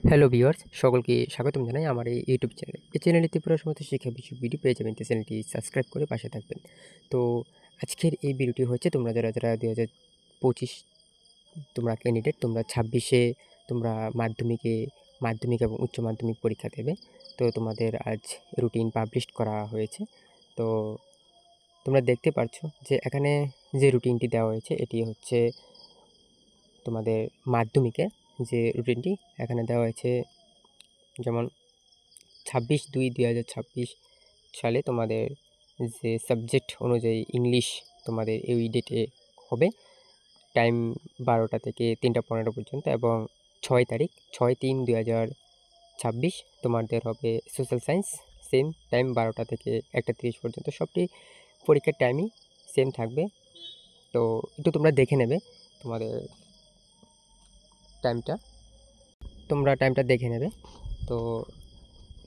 Hello viewers, সকলকে স্বাগতম জানাই আমার এই ইউটিউব চ্যানেলে। এই চ্যানেলে ত্রিপুরার সমস্ত শিক্ষা বিষয়ক ভিডিও পেয়ে যাবেন, চ্যানেলটি সাবস্ক্রাইব করে পাশে থাকবেন। তো আজকের এই ভিডিওটি হচ্ছে তোমরা যারা 2025 তোমরা ক্যান্ডিডেট, তোমরা 26-এ তোমরা মাধ্যমিক এবং উচ্চ মাধ্যমিক পরীক্ষা দেবে। তো তোমাদের আজ রুটিন পাবলিশ করা হয়েছে। তো তোমরা দেখতে পারছো যে এখানে যে রুটিনটি দেওয়া হয়েছে এটি হচ্ছে তোমাদের মাধ্যমিকের যে রুটিনটি এখানে দেওয়া হয়েছে। যেমন 26/2/2026 সালে তোমাদের যে সাবজেক্ট অনুযায়ী ইংলিশ তোমাদের এই ডেটে হবে। টাইম 12টা থেকে 3টা 15 পর্যন্ত এবং 6/3/2026 তোমাদের হবে সোশ্যাল সায়েন্স। সেম টাইম 12টা থেকে 1টা 30 পর্যন্ত। সবটি পরীক্ষার টাইমই সেম থাকবে। তো একটু তোমরা দেখে নেবে তোমাদের টাইমটা দেখে নেবে। তো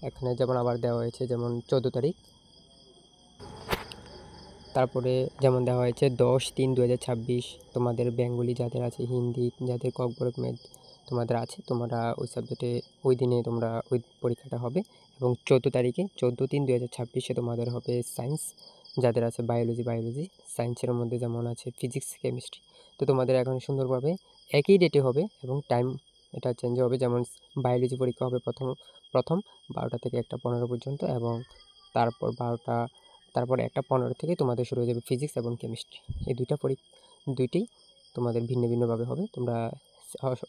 এখানে যেমন আবার দেওয়া হয়েছে যেমন 14 তারিখ, তারপরে যেমন দেওয়া হয়েছে 10/3/2026 তোমাদের বেঙ্গলি যাদের আছে, হিন্দি যাদের ককবরক ম্যাথ তোমাদের আছে, তোমরা ওই সাবজেক্টে ওই দিনে তোমরা ওই পরীক্ষাটা হবে। এবং 14 তারিখে 14/3/2026 তোমাদের হবে সায়েন্স যাদের আছে, বায়োলজি সায়েন্সের মধ্যে যেমন আছে ফিজিক্স, কেমিস্ট্রি। তো তোমাদের এখন সুন্দরভাবে একই ডেটে হবে এবং টাইম এটা চেঞ্জ হবে। যেমন বায়োলজি পরীক্ষা হবে প্রথম 12টা থেকে 1টা 15 পর্যন্ত এবং তারপর 1টা 15 থেকে তোমাদের শুরু হয়ে যাবে ফিজিক্স এবং কেমিস্ট্রি। এই দুইটি তোমাদের ভিন্ন ভিন্নভাবে হবে। তোমরা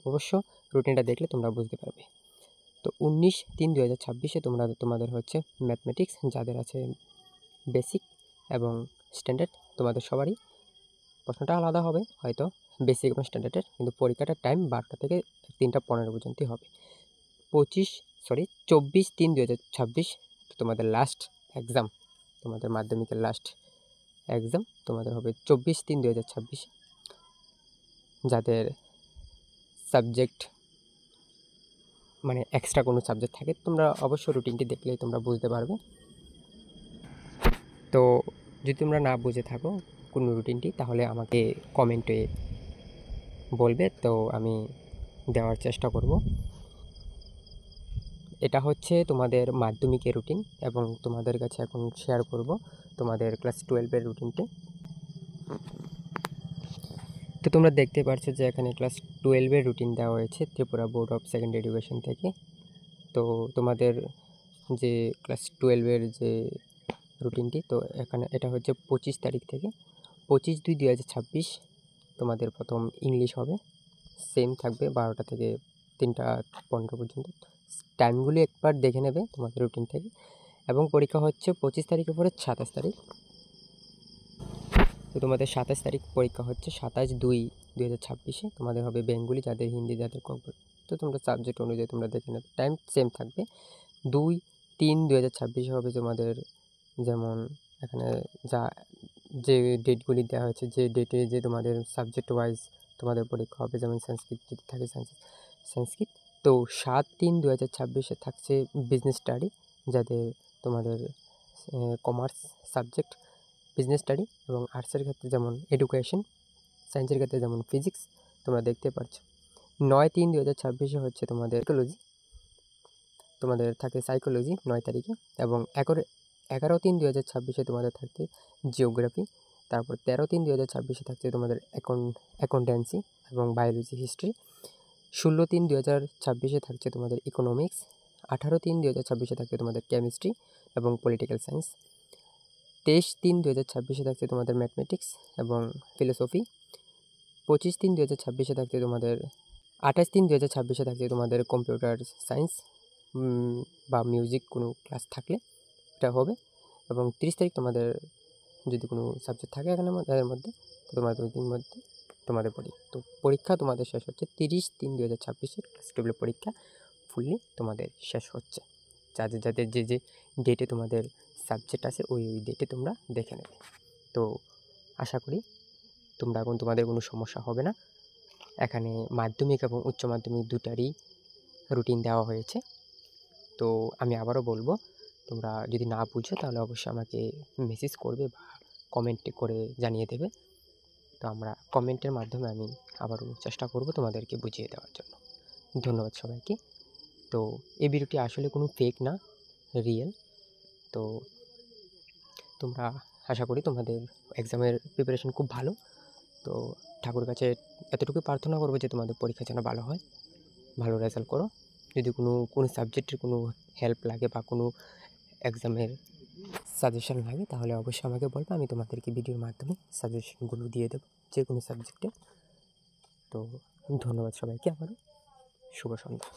অবশ্য রুটিনটা দেখলে তোমরা বুঝতে পারবে। তো 19/3/2026 তোমাদের হচ্ছে ম্যাথমেটিক্স যাদের আছে বেসিক এবং স্ট্যান্ডার্ড, তোমাদের সবারই প্রশ্নটা আলাদা হবে হয়তো বেসিক এবং স্ট্যান্ডার্ডের, কিন্তু পরীক্ষাটার টাইম 12টা থেকে 3টা 15 পর্যন্ত হবে। 24/3/2026 তোমাদের লাস্ট এক্সাম, তোমাদের মাধ্যমিকের লাস্ট এক্সাম তোমাদের হবে 24/3/2026। যাদের সাবজেক্ট মানে এক্সট্রা কোনো সাবজেক্ট থাকে তোমরা অবশ্য রুটিনটি দেখলেই তোমরা বুঝতে পারবে। তো যদি তোমরা না বুঝে থাকো কোনো রুটিনটি তাহলে আমাকে কমেন্টে বলবে, তো আমি দেওয়ার চেষ্টা করব। এটা হচ্ছে তোমাদের মাধ্যমিকের রুটিন এবং তোমাদের কাছে এখন শেয়ার করব তোমাদের ক্লাস 12-এর রুটিনটি। তো তোমরা দেখতে পাচ্ছ যে এখানে ক্লাস 12-এর রুটিন দেওয়া হয়েছে Tripura board of secondary education থেকে। তো তোমাদের যে ক্লাস 12-এর যে রুটিনটি, তো এখানে এটা হচ্ছে 25 তারিখ থেকে 25/2/2026 তোমাদের প্রথম ইংলিশ হবে। সেম থাকবে 12টা থেকে 3টা 15 পর্যন্ত। টাইমগুলি একবার দেখে নেবে তোমাদের রুটিন থেকে। এবং পরীক্ষা হচ্ছে 25 তারিখের পরে 27 তারিখ। তো তোমাদের 27 তারিখ পরীক্ষা হচ্ছে। 27/2/2026 তোমাদের হবে বেঙ্গলি যাদের, হিন্দি যাদের ককবরক। তো তোমরা সাবজেক্ট অনুযায়ী তোমরা দেখে নেবে, টাইম সেম থাকবে। 2/3/2026 হবে তোমাদের, যেমন এখানে যে ডেটগুলি দেওয়া হয়েছে, যে ডেটে যে তোমাদের সাবজেক্ট ওয়াইজ তোমাদের পরীক্ষা হবে, যেমন সংস্কৃত যদি থাকে সংস্কৃত। তো 7/3/2026 থাকছে বিজনেস স্টাডি যাদের তোমাদের কমার্স সাবজেক্ট বিজনেস স্টাডি, এবং আর্টসের ক্ষেত্রে যেমন এডুকেশন, সায়েন্সের ক্ষেত্রে যেমন ফিজিক্স তোমরা দেখতে পাচ্ছ। 9/3/2026 হচ্ছে তোমাদের সাইকোলজি, তোমাদের থাকে সাইকোলজি 9 তারিখে। এবং 11/3/2026 তোমাদের থাকছে জিওগ্রাফি। তারপর 13/3/2026 থাকছে তোমাদের অ্যাকাউন্টেন্সি এবং বায়োলজি হিস্ট্রি। 16/3/2026 থাকছে তোমাদের ইকোনমিক্স। 18/3/2026 থাকছে তোমাদের কেমিস্ট্রি এবং পলিটিক্যাল সায়েন্স। 23/3/2026 থাকছে তোমাদের ম্যাথমেটিক্স এবং ফিলোসফি। 25/3/2026 থাকছে তোমাদের 28/3/2026 থাকছে তোমাদের কম্পিউটার সায়েন্স বা মিউজিক কোনো ক্লাস থাকলে এটা হবে। এবং 30 তারিখ তোমাদের যদি কোনো সাবজেক্ট থাকে এখানে এর মধ্যে, তো তোমাদের ওই দিন মধ্যে তোমাদের পরীক্ষা তোমাদের শেষ হচ্ছে 30/3/2026 ক্লাস 12 পরীক্ষা ফুললি তোমাদের শেষ হচ্ছে। যাদের যাদের যে ডেটে তোমাদের সাবজেক্ট আছে ওই ডেটে তোমরা দেখে নেবে। তো আশা করি তোমরা এখন তোমাদের কোনো সমস্যা হবে না। এখানে মাধ্যমিক এবং উচ্চ মাধ্যমিক দুটারই রুটিন দেওয়া হয়েছে। তো আমি আবারও বলবো, তোমরা যদি না বুঝো তাহলে অবশ্যই আমাকে মেসেজ করবে বা কমেন্ট করে জানিয়ে দেবে। তো আমরা কমেন্টের মাধ্যমে আমি আবারও চেষ্টা করব তোমাদেরকে বুঝিয়ে দেওয়ার জন্য। ধন্যবাদ সবাইকে। তো এই ভিডিওটি আসলে কোনো ফেক না, রিয়েল। তো তোমরা আশা করি তোমাদের এক্সামের প্রিপারেশন খুব ভালো। তো ঠাকুরের কাছে এতটুকু প্রার্থনা করবো যে তোমাদের পরীক্ষা যেন ভালো হয়, ভালো রেজাল্ট করো। যদি কোনো সাবজেক্টের কোনো হেল্প লাগে বা কোনো এক্সামের সাজেশন লাগে তাহলে অবশ্যই আমাকে বলবে, আমি তোমাদেরকে ভিডিওর মাধ্যমে সাজেশনগুলো দিয়ে দেবো যে কোনো সাবজেক্টে। তো ধন্যবাদ সবাইকে, আবারও শুভ সন্ধ্যা।